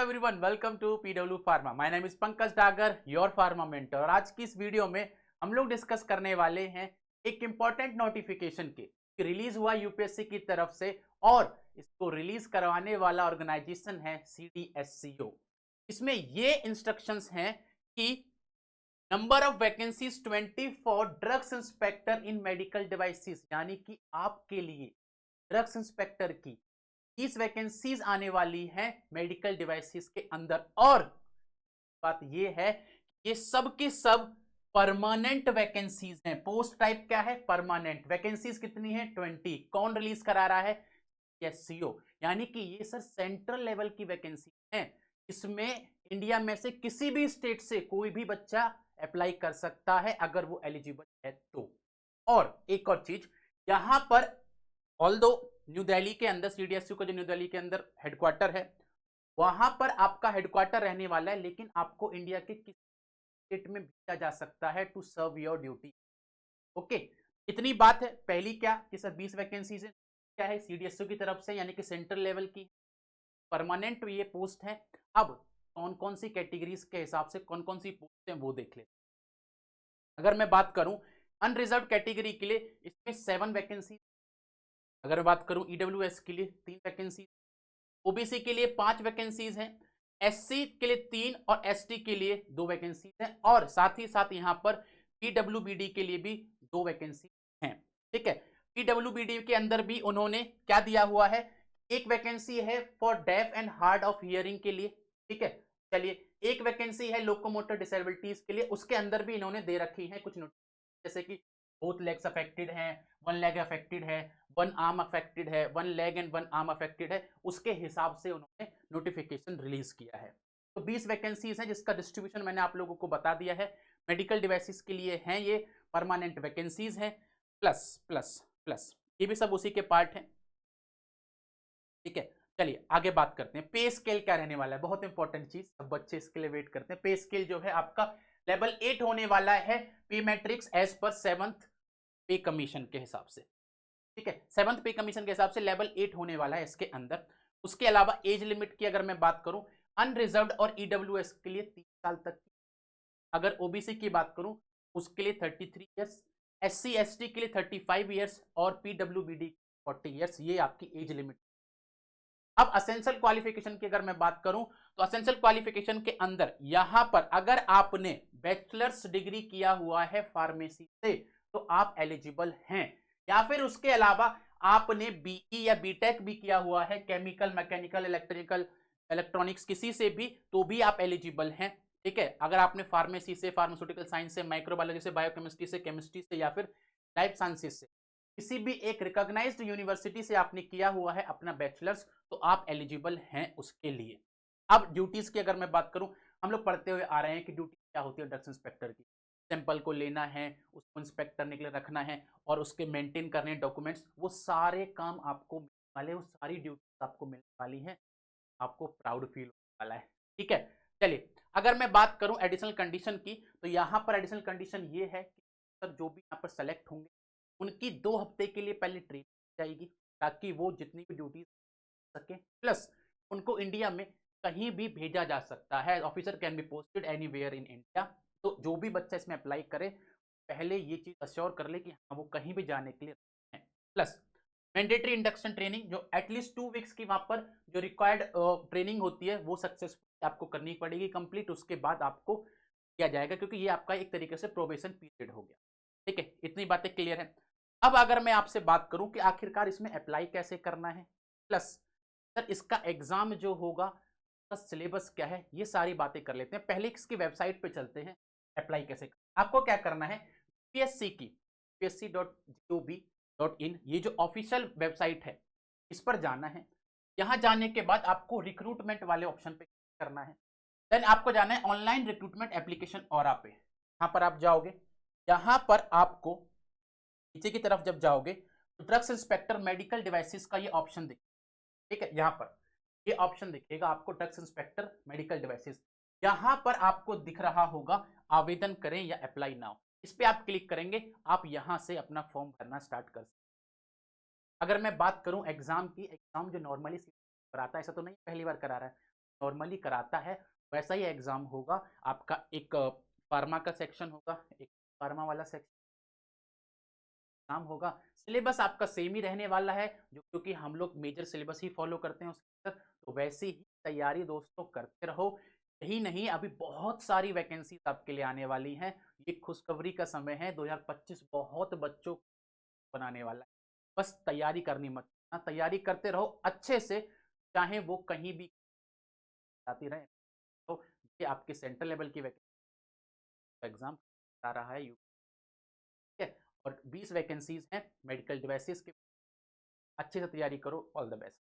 everyone, welcome to PW Pharma. My name is Pankaj Dagar, your pharma mentor. और आज की इस वीडियो में हम लोग डिस्कस करने वाले हैं एक इंपॉर्टेंट नोटिफिकेशन के रिलीज हुआ यूपीएससी की तरफ से, और इसको रिलीज करवाने वाला ऑर्गेनाइजेशन है CDSCO। इसमें ये इंस्ट्रक्शंस हैं कि number of vacancies 20 for drugs inspector in medical devices, यानी कि आपके लिए ड्रग्स इंस्पेक्टर की 30 वैकेंसीज आने वाली हैं मेडिकल डिवाइसेस के अंदर। और बात ये है, ये सब के सब परमानेंट वैकेंसीज हैं। पोस्ट टाइप क्या है? परमानेंट। वैकेंसीज कितनी है? 20। कौन रिलीज करा रहा है? CDSCO। यानी कि ये सर सेंट्रल लेवल की वैकेंसी है। इसमें इंडिया में से किसी भी स्टेट से कोई भी बच्चा अप्लाई कर सकता है अगर वो एलिजिबल है तो। और एक और चीज, यहां पर ऑल्दो न्यू दिल्ली के अंदर CDSCO का जो न्यू दिल्ली के अंदर हेडक्वार्टर है, वहां पर आपका हेडक्वार्टर रहने वाला है, लेकिन आपको इंडिया के किसी स्टेट में भेजा जा सकता है to serve your duty. Okay, इतनी बात है। पहली क्या कि सर 20 वैकेंसीज है, क्या है? CDSCO की तरफ से, यानी कि सेंट्रल लेवल की परमानेंट ये पोस्ट है। अब कौन कौन सी कैटेगरीज के हिसाब से कौन कौन सी पोस्ट है वो देख ले। अगर मैं बात करूं अनरिजर्व कैटेगरी के लिए, इसमें 7 वैकेंसी। अगर मैं बात करूं ईडब्ल्यूएस के लिए 3 वैकेंसी, ओबीसी के लिए 5 वैकेंसीज हैं, एससी के लिए 3 और एसटी के लिए 2 वैकेंसीज हैं, और साथ ही साथ यहां पर पीडब्ल्यूबीडी के लिए भी 2 वैकेंसी हैं। ठीक है, पीडब्ल्यूबीडी के अंदर भी उन्होंने क्या दिया हुआ है? एक वैकेंसी है for deaf and hard of hearing के लिए। ठीक है, चलिए, एक वैकेंसी है लोकोमोटर डिसेबिलिटीज के लिए, उसके अंदर भी इन्होंने दे रखी है कुछ नोटिस, जैसे कि बोथ लेग्स अफेक्टेड हैं, 1 लेग अफेक्टेड है, 1 आर्म अफेक्टेड है, 1 लेग एंड 1 आर्म अफेक्टेड है, उसके हिसाब से उन्होंने नोटिफिकेशन रिलीज किया है। तो 20 वैकेंसीज हैं, जिसका डिस्ट्रीब्यूशन मैंने आप लोगों को बता दिया है। मेडिकल डिवाइसेस के लिए हैं ये परमानेंट वैकेंसीज हैं, प्लस प्लस प्लस, ये भी सब उसी के पार्ट हैं। ठीक है, चलिए आगे बात करते हैं। पे स्केल क्या रहने वाला है? बहुत इंपॉर्टेंट चीज, सब बच्चे इसके लिए वेट करते हैं। पे स्केल जो है आपका लेवल 8 होने वाला है, पे मैट्रिक्स एज पर 7th पे कमीशन के हिसाब से। ठीक है, 7th पे कमीशन के हिसाब से लेवल 8 होने वाला है इसके अंदर। उसके अलावा एज लिमिट की अगर मैं बात करूं, अनरिजर्व्ड और ईडब्ल्यूएस के लिए 3 साल तक की, अगर ओबीसी की बात करूं उसके लिए 33 ईयर्स, एससी एसटी के लिए 35 ईयर्स, और पीडब्ल्यूबीडी 40 ईयर्स, ये आपकी एज लिमिट। अब असेंशियल क्वालिफिकेशन की अगर मैं बात करूं, तो असेंशियल क्वालिफिकेशन के अंदर यहां पर अगर आपने बैचलर्स डिग्री किया हुआ है फार्मेसी से तो आप एलिजिबल हैं, या फिर उसके अलावा आपने बीई या बीटेक भी किया हुआ है, केमिकल, मैकेनिकल, इलेक्ट्रिकल, इलेक्ट्रॉनिक्स किसी से भी, तो भी आप एलिजिबल हैं। ठीक है, अगर आपने फार्मेसी से, फार्मास्यूटिकल साइंस से, माइक्रोबायोलॉजी से, बायोकेमिस्ट्री से, केमिस्ट्री से, या फिर लाइफ साइंसेज से, किसी भी एक रिकॉग्नाइज्ड यूनिवर्सिटी से आपने किया हुआ है अपना बैचलर्स, तो आप एलिजिबल हैं उसके लिए। अब ड्यूटीज की अगर मैं बात करूं, हम लोग पढ़ते हुए आ रहे हैं कि ड्यूटी क्या होती है ड्रग्स इंस्पेक्टर की। सैंपल को लेना है, उसको इंस्पेक्ट करने के लिए रखना है, और उसके मेंटेन करने डॉक्यूमेंट्स, वो सारे काम आपको मिलने वाले, वो सारी ड्यूटीज आपको मिलने वाली हैं। आपको प्राउड फील होने वाला है। ठीक है, चलिए अगर मैं बात करूं एडिशनल कंडीशन की, तो यहां पर एडिशनल कंडीशन ये है कि सर जो भी यहां पर सेलेक्ट होंगे उनकी 2 हफ्ते के लिए पहले ट्रेनिंग जाएगी, ताकि वो जितनी भी ड्यूटी सके, प्लस उनको इंडिया में कहीं भी भेजा जा सकता है। Officer can be posted anywhere in India. तो जो भी बच्चा इसमें अप्लाई करे, पहले ये चीज अश्योर कर ले कि हाँ वो कहीं भी जाने के लिए है। प्लस मैंडेटरी इंडक्शन ट्रेनिंग, जो एटलीस्ट 2 वीक्स की वहां पर जो रिक्वायर्ड ट्रेनिंग होती है वो सक्सेसफुल आपको करनी पड़ेगी कंप्लीट, उसके बाद आपको किया जाएगा, क्योंकि ये आपका एक तरीके से प्रोबेशन पीरियड हो गया। ठीक है, इतनी बातें क्लियर है। अब अगर मैं आपसे बात करूं कि आखिरकार इसमें अप्लाई कैसे करना है, प्लस सर इसका एग्जाम जो होगा, उसका सिलेबस क्या है, ये सारी बातें कर लेते हैं। पहले इसकी वेबसाइट पे चलते हैं, अप्लाई कैसे आपको क्या करना है। पीएससी की psc.gov.in, ये जो ऑफिशियल वेबसाइट है, इस पर जाना है। यहां जाने के बाद आपको रिक्रूटमेंट वाले ऑप्शन पे करना है। देन आपको जाना है ऑनलाइन रिक्रूटमेंट एप्लीकेशन और पे, यहां पर आप जाओगे। यहां पर आपको नीचे की तरफ जब जाओगे तो ड्रग्स इंस्पेक्टर मेडिकल डिवाइसेस का ये ऑप्शन दिखेगा। ठीक है, यहां पर ये ऑप्शन दिखेगा आपको, ड्रग्स इंस्पेक्टर मेडिकल डिवाइसेस। यहां पर आपको दिख रहा होगा आवेदन करें या अप्लाई नाउ, इस पे आप क्लिक करेंगे, आप यहां से अपना फॉर्म भरना स्टार्ट कर सकते। अगर मैं बात करूं एग्जाम की, एग्जाम जो नॉर्मली कराता है, ऐसा तो नहीं पहली बार करा रहा है, नॉर्मली कराता है वैसा ही एग्जाम होगा आपका। एक फार्मा का सेक्शन होगा, एक फार्मा वाला सेक्शन एग्जाम होगा। सिलेबस आपका सेम ही रहने वाला है, जो क्योंकि हम लोग मेजर सिलेबस ही फॉलो करते हैं उसके अंदर। तो वैसी ही तैयारी दोस्तों करते रहो। यही नहीं, अभी बहुत सारी वैकेंसीज आपके लिए आने वाली हैं। ये खुशखबरी का समय है, 2025 बहुत बच्चों को बनाने वाला है। बस तैयारी करनी मत भूलना, तैयारी करते रहो अच्छे से, चाहे वो कहीं भी आती रहे। तो ये आपके सेंट्रल लेवल की वैकेंसी एग्जाम आ रहा है, ठीक है। और 20 वैकेंसीज हैं मेडिकल डिवाइसेस के। अच्छे से तैयारी करो, ऑल द बेस्ट।